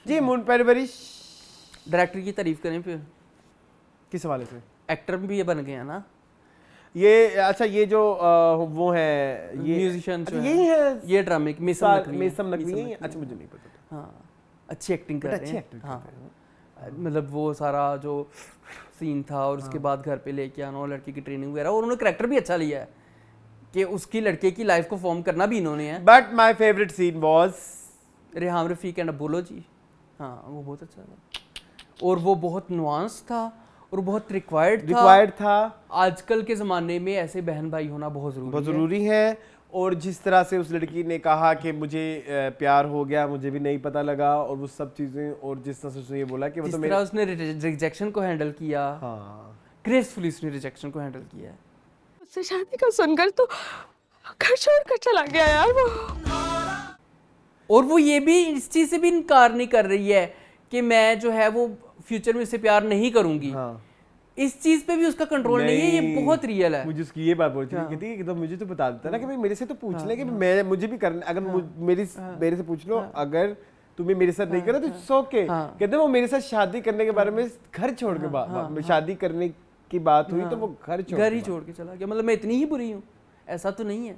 जी moon परवरिश director की तारीफ करें फिर, किस हवाले से? एक्टर भी ये बन गए हैं ना ये अच्छा ये जो वो है ये म्यूजिशियन अच्छा, यही है ये ड्रामे की मेसम नकवी है। अच्छा मुझे नहीं पता था। हाँ अच्छी एक्टिंग कर रहे अच्छी हैं। एक्टिंग हाँ करते हैं। मतलब वो सारा जो सीन था और उसके बाद घर पे लेके आना और लड़की की ट्रेनिंग वगैरह, और उन्होंने करेक्टर भी अच्छा लिया है कि उसकी लड़के की लाइफ को फॉर्म करना भी इन्होंने है। But my favourite scene was Reham Rafiq and अबोलो जी, हाँ वो बहुत अच्छा था और वो बहुत नुआंस था और बहुत रिक्वायर्ड था। आजकल के ज़माने में ऐसे बहन भाई होना बहुत ज़रूरी है। और जिस तरह से उस लड़की ने कहा कि मुझे प्यार हो गया, मुझे भी नहीं पता लगा, और वो सब चीज़ें, और जिस तरह से उसने ये बोला कि वो तो मेरा उसने रिजेक्शन को हैंडल किया, हाँ ग्रेसफुली उसने रिजेक्शन को हैंडल किया है। उससे शादी का सुनकर तो घर छोड़कर चला गया यार वो। और वो ये भी इस चीज़ से भी इनकार नहीं कर रही है कि मैं जो है वो फ्यूचर में इससे प्यार नहीं करूंगी। हाँ। इस चीज पे भी उसका कंट्रोल नहीं है, ये बहुत रियल है। मुझे उसकी ये बात बोल रही थी कि तो मुझे तो बता देता ना कि भाई मेरे से तो पूछ ले कि मैं मुझे भी करना, अगर मेरे से पूछ लो, अगर तुम्हें मेरे साथ नहीं करा तो इट्स ओके। कहते वो मेरे साथ शादी करने के बारे में घर छोड़ के शादी करने की बात हुई तो वो घर ही छोड़ के चला गया। मतलब मैं इतनी ही बुरी हूँ, ऐसा तो नहीं है,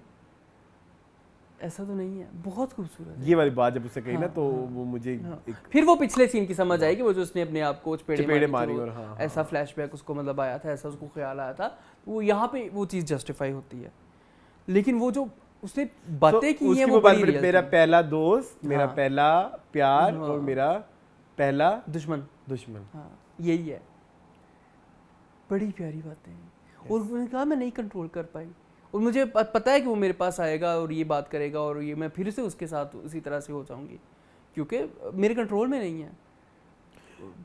ऐसा तो नहीं है। बहुत खूबसूरत ये वाली बात जब उससे कही ना तो वो मुझे फिर वो पिछले सीन की समझ आई कि वो जो उसने अपने आप को चपेड़े मारी और ऐसा फ्लैशबैक उसको मतलब आया था, ऐसा उसको ख्याल आया था, वो यहाँ पे वो चीज़ जस्टिफाई होती है। लेकिन वो जो उसने बातें की हैं वो बड़ी रियल। मेरा पहला दोस्त, मेरा पहला प्यार और मेरा पहला दुश्मन। हाँ यही है, बड़ी प्यारी बातें हैं। और उन्होंने कहा मैं नहीं कंट्रोल कर पाई, और मुझे पता है कि वो मेरे पास आएगा और ये बात करेगा और ये मैं फिर से उसके साथ उसी तरह से हो जाऊंगी क्योंकि मेरे कंट्रोल में नहीं है।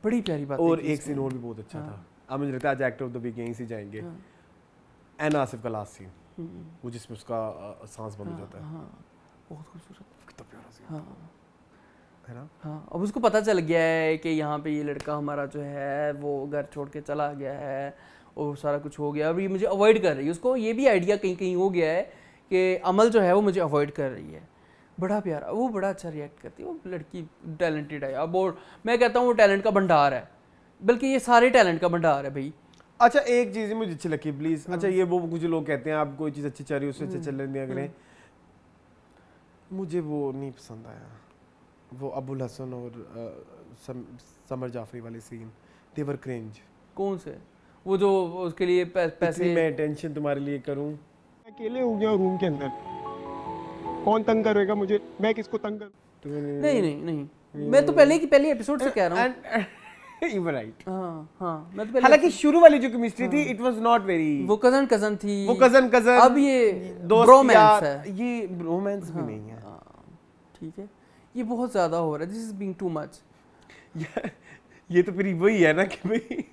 बड़ी प्यारी बात। और एक सीन और भी बहुत अच्छा था, अब मुझे लगता है आज एक्टर ऑफ द वीक यहीं से जाएंगे। एन आसिफ का लास्ट सीन, वो जिसमें उसका सांस बंद हो जाता है। बहुत खूबसूरत, कितना प्यारा सीन है ना। हाँ अब उसको पता चल गया है कि यहाँ पे ये लड़का हमारा जो है वो घर छोड़ के चला गया है और सारा कुछ हो गया, अब ये मुझे अवॉइड कर रही है। उसको ये भी आइडिया कहीं कहीं हो गया है कि अमल जो है वो मुझे अवॉइड कर रही है। बड़ा प्यारा, वो बड़ा अच्छा रिएक्ट करती है। वो लड़की टैलेंटेड है अब, और मैं कहता हूँ वो टैलेंट का भंडार है, बल्कि ये सारे टैलेंट का भंडार है भाई। अच्छा एक चीज़ मुझे अच्छी लगी प्लीज़। अच्छा ये वो कुछ लोग कहते हैं आप कोई चीज़ अच्छी चल रही है उससे अच्छा चलने दिया करें, मुझे वो नहीं पसंद आया। वो अबुल हसन और समर जाफरी वाले सीन, दे वर क्रिंज। कौन से? वो जो उसके लिए पैसे, मैं टेंशन तुम्हारे लिए करूं, अकेले हो गया रूम के अंदर, कौन तंग करेगा मुझे, मैं किसको तंग करूं? नहीं मैं तो पहले एपिसोड से कह रहा हूँ। You were right. हाँ मैं तो हालांकि शुरू वाली जो केमिस्ट्री थी इट वाज नॉट वेरी, वो कजन थी, वो कजन अब ये ब्रोमांस है, ये ब्रोमांस भी नहीं है। ठीक है, ये बहुत ज्यादा हो रहा है, this is being too much. ये तो फिर वही है ना कि भाई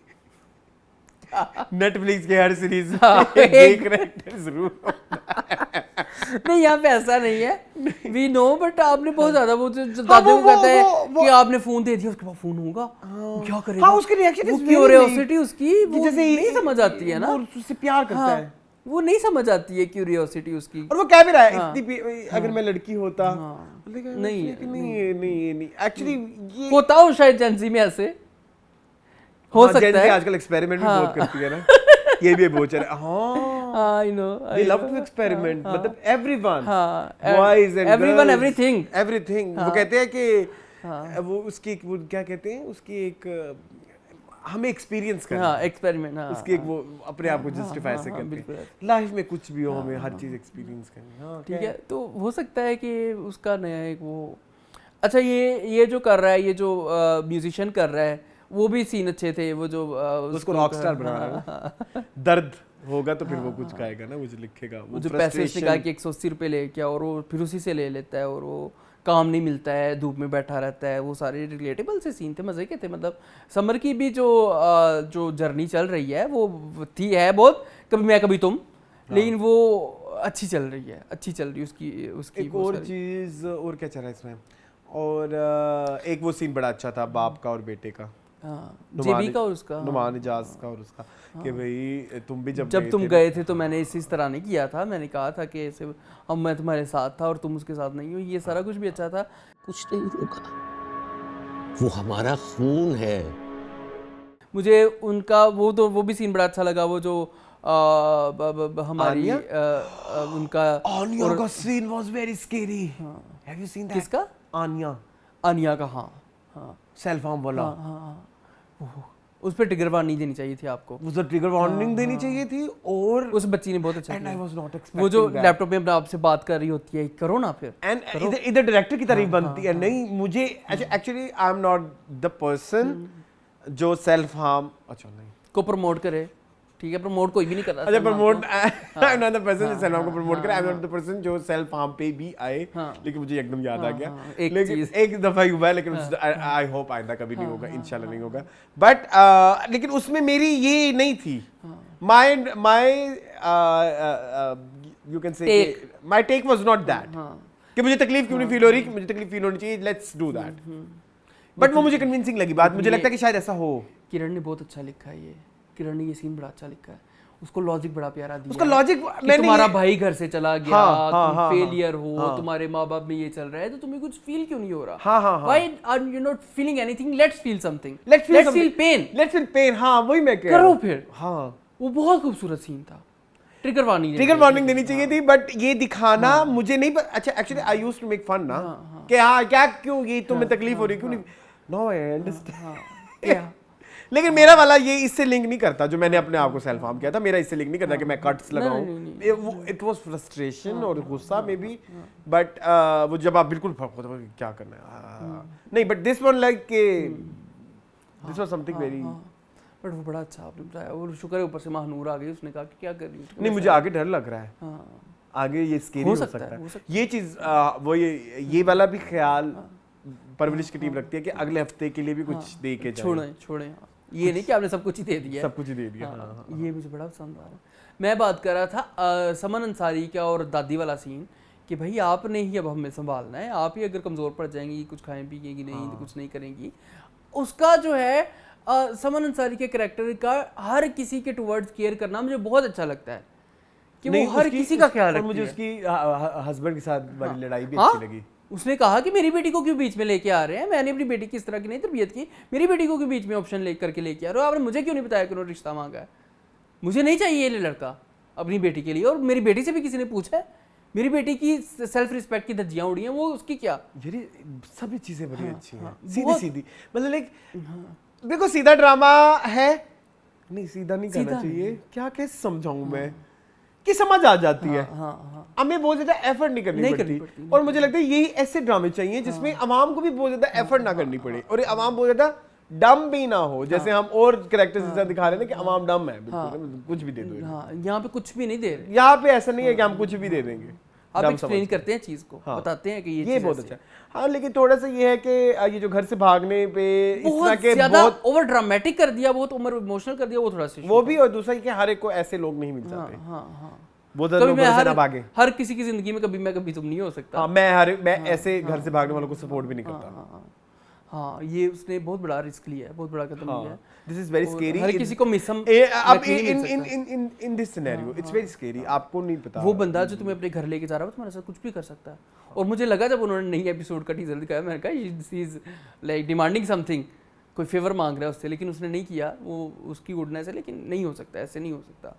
नेटफ्लिक्स के हर सीरीज एक कैरेक्टर जरूर नहीं यहाँ पे ऐसा नहीं है, वी नो, बट आपने बहुत ज्यादा वो जो दादू को कहता है कि आपने फोन दे दिया उसके बाद फोन होगा क्या करेगा। हाँ उसकी रिएक्शन वो क्यूरियोसिटी उसकी वो जैसे नहीं समझ आती है ना, उससे प्यार करता है, वो नहीं समझ आती है क्यूरियोसिटी उसकी। और वो कह भी रहा है इतनी अगर मैं लड़की होता नहीं एक्चुअली ये होता हो शायद जेंजी में ऐसे हो सकता है। आजकल एक्सपेरिमेंट भी बहुत करती है ना, ये भी बहुत चल। हाँ I know, they love to experiment, मतलब everyone, हाँ boys and everyone, girls, everything। वो कहते हैं कि वो उसकी वो क्या कहते हैं उसकी एक हमें एक्सपीरियंस करना, हाँ एक्सपेरिमेंट, हाँ उसकी एक वो अपने आप को जस्टिफाई से करते हैं। लाइफ में कुछ भी हो हमें हर चीज एक्सपीरियंस करनी। हाँ ठीक है, तो हो सकता है कि उसका नया एक वो अच्छा ये जो कर रहा है, ये जो म्यूजिशियन कर रहा है, वो भी सीन अच्छे थे। वो जो उसको रॉकस्टार बना रहा है, दर्द होगा तो फिर वो कुछ गाएगा ना, मुझे लिखेगा। वो जो पैसे निकाल के 180 रुपये लेके और वो फिर उसी से ले लेता है और वो काम नहीं मिलता है, धूप में बैठा रहता है, वो सारे रिलेटेबल से सीन थे, मज़े के थे। मतलब समर की भी जो जर्नी चल रही है वो थी है बहुत, कभी मैं कभी तुम, लेकिन वो अच्छी चल रही है, अच्छी चल रही है उसकी एक और चीज़ और क्या चल रहा है इसमें, और एक वो सीन बड़ा अच्छा था बाप का और बेटे का, जेबी का और उसका, नुमान इजाज का और उसका, कि भाई तुम भी जब तुम गए थे तो मैंने इस तरह नहीं किया था, मैंने कहा था कि ऐसे मैं तुम्हारे साथ था और तुम उसके साथ नहीं हो। ये सारा कुछ भी अच्छा था। कुछ नहीं होगा, वो हमारा खून है। मुझे उनका वो भी सीन बड़ा अच्छा लगा, वो जो हमारी उनका Anya का scene was very scary. Have you seen that? किसका? Anya. अनिया का, हाँ Self harm वाला. उस पर ट्रिगर वार्निंग देनी चाहिए थी आपको, उसे ट्रिगर वार्निंग देनी चाहिए थी, और उस बच्ची ने बहुत अच्छा and I किया। was not expecting वो जो that. लैपटॉप में अपने आप से बात कर रही होती है, करो ना फिर। And इधर डायरेक्टर की तारीफ बनती है, नहीं मुझे actually I am not the person जो सेल्फ हार्म, अच्छा नहीं को प्रमोट करे, ठीक है, प्रमोट कोई भी नहीं कर रहा। अच्छा promote, I am not the person जो सेल्फ हार्म को प्रमोट करे, I am not the person जो सेल्फ हार्म पे भी आए, लेकिन मुझे एकदम याद आ गया, लेकिन एक दफा ही हुआ है, लेकिन आई होप आइंदा कभी नहीं होगा, इंशाल्लाह नहीं होगा, बट लेकिन उसमें मेरी ये नहीं थी, my you can say my take was not that कि मुझे तकलीफ क्यों नहीं फील हो रही, कि मुझे तकलीफ फील होनी चाहिए, लेट्स डू दैट, बट वो मुझे कन्विंसिंग लगी बात, मुझे लगता है कि शायद ऐसा हो। किरण ने बहुत अच्छा लिखा है ये, किरण ने ये सीन बड़ा अच्छा लिखा है, उसको लॉजिक बड़ा प्यारा दिया, उसका लॉजिक मैंने तुम्हारा भाई घर से चला गया, तुम फेलियर हो, तुम्हारे माँ बाप में ये चल रहा है, तो तुम्हें कुछ फील क्यों नहीं हो रहा? हाँ, Why are you not feeling anything? Let's feel something. Let's feel pain. Let's feel pain, हाँ वही मैं कह रहा करो हूँ। फिर। हाँ वो बहुत खूबसूरत सीन था। ट्रिगर वार्निंग देनी चाहिए थी, बट ये दिखाना मुझे नहीं, अच्छा actually I used to make fun ना कि हाँ क्या क्यों ये तुम्हें तकलीफ हो रही, क्यों नहीं, नो आई अंडरस्टैंड, लेकिन मेरा वाला ये इससे लिंक नहीं करता, जो मैंने अपने आप को सेल्फ हार्म किया था, मेरा इससे लिंक नहीं करता कि मैं कट्स लगाऊं, इट वाज फ्रस्ट्रेशन और गुस्सा मे बी, बट वो जब आप बिल्कुल क्या करना है, नहीं बट दिस वन लाइक के this was something very, but वो बड़ा अच्छा आपने बताया, और शुक्र है ऊपर से महानूर आ गई, उसने कहा कि क्या कर रही हो। नहीं मुझे आगे डर लग रहा है, आगे ये स्केरी हो सकता है, ये चीज वो ये वाला भी ख्याल परवरिश की टीम रखती है कि अगले हफ्ते के लिए भी कुछ दे के जाए, छोड़े ये नहीं कि आपने सब कुछ ही दे दिया, सब कुछ ही दे दिया। ये मुझे बड़ा पसंद आ रहा है। मैं बात कर रहा था समन अंसारी का और दादी वाला सीन, कि भाई आपने ही अब हमें संभालना है, आप ही अगर कमज़ोर पड़ जाएंगी, कुछ खाएं पिएंगी नहीं, तो कुछ नहीं करेंगी। उसका जो है समन अंसारी के कैरेक्टर का हर किसी के टुवर्ड्स केयर करना मुझे बहुत अच्छा लगता है, कि वो हर किसी का ख्याल रखती है। मुझे उसकी हस्बैंड के साथ वाली लड़ाई भी अच्छी लगी। उसने कहा कि मेरी बेटी को क्यों बीच में लेके आ रहे हैं, मैंने अपनी बेटी की इस तरह की नहीं तरबियत की, मेरी बेटी को क्यों बीच में ऑप्शन लेके आ रहे हो, आपने मुझे क्यों नहीं बताया कि उन्होंने रिश्ता मांगा है, मुझे नहीं चाहिए ये लड़का अपनी बेटी के लिए। और मेरी बेटी से भी किसी ने पूछा है, मेरी बेटी की सेल्फ रिस्पेक्ट की धज्जियां उड़ी हैं, वो उसकी क्या, ये सभी चीजें बड़ी अच्छी हैं, सीधी सीधी, मतलब लाइक देखो सीधा ड्रामा है, नहीं सीधा नहीं करना चाहिए, क्या कैसे समझाऊं मैं कि समझ आ जाती है, हमें बहुत ज्यादा एफर्ट नहीं करनी पड़ती, और मुझे लगता है यही ऐसे ड्रामे चाहिए जिसमें अवाम को भी बहुत ज्यादा एफर्ट ना करनी पड़े, और अवाम बहुत ज्यादा डम भी ना हो, जैसे हम और कैरेक्टर्स के साथ दिखा रहे हैं कि अवाम डम है, बिल्कुल कुछ भी दे दो। यहाँ पे कुछ भी नहीं दे रहे, यहाँ पे ऐसा नहीं है कि हम कुछ भी दे देंगे, आप एक्सप्लेन करते हैं चीज को, बताते हैं कि ये बहुत अच्छा है। हाँ लेकिन थोड़ा सा ये है कि ये जो घर से भागने पे बहुत ओवर ड्रामेटिक कर दिया, बहुत ओवर इमोशनल कर दिया, वो थोड़ा सा वो भी, और दूसरा कि हर एक को ऐसे लोग नहीं मिल जाते, हर किसी की जिंदगी में कभी तुम नहीं हो सकता। हाँ मैं ऐसे घर से भागने वालों को सपोर्ट भी नहीं करता। हाँ ये उसने बहुत बड़ा रिस्क लिया है, बहुत बड़ा कदम लिया है। दिस इज वेरी स्केरी, हर किसी को मिसम अब in this scenario it's very scary, आपको नहीं पता वो बंदा जो तुम्हें अपने घर लेके जा रहा है तुम्हारे साथ कुछ भी कर सकता है। और मुझे लगा जब उन्होंने नई एपिसोड का टीजर दिखाया, मैंने कहा he is like demanding something, कोई फेवर मांग रहा है उससे, लेकिन उसने नहीं किया, वो उसकी गुडनेस है, लेकिन नहीं हो सकता, ऐसे नहीं हो सकता,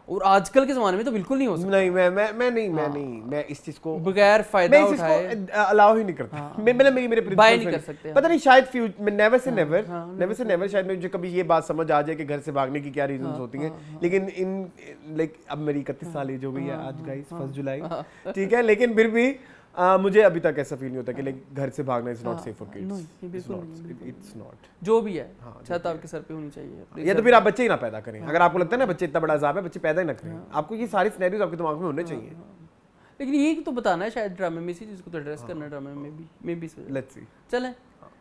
और आजकल के ज़माने में तो बिल्कुल नहीं हो सकता। नहीं मैं इस चीज़ को बगैर फायदा उठाए अलाउ ही नहीं करता। मेरे बाय नहीं कर सकते, पता नहीं शायद फ्यूचर नेवर से नेवर शायद मुझे कभी ये बात समझ आ जाए कि घर से भागने की क्या रीजंस होती हैं, लेकिन इन लाइक अब मेरी 31 साल एज हो गई है आज गाइस, 1 जुलाई, ठीक है, लेकिन फिर भी मुझे अभी तक ऐसा फील नहीं होता कि लाइक घर से भागना is not safe for kids, it's not, जो भी है छत आपके सर पे होनी चाहिए, या तो फिर आप बच्चे ही ना पैदा करें। अगर आपको लगता है ना बच्चे इतना बड़ा अजाब है, बच्चे पैदा ही ना करें, आपको ये सारे सिनेरियोज आपके दिमाग में होने चाहिए। लेकिन ये तो बताना है शायद ड्रामे में, इसी चीज को तो एड्रेस करना ड्रामे में भी, लेट्स सी, चलें।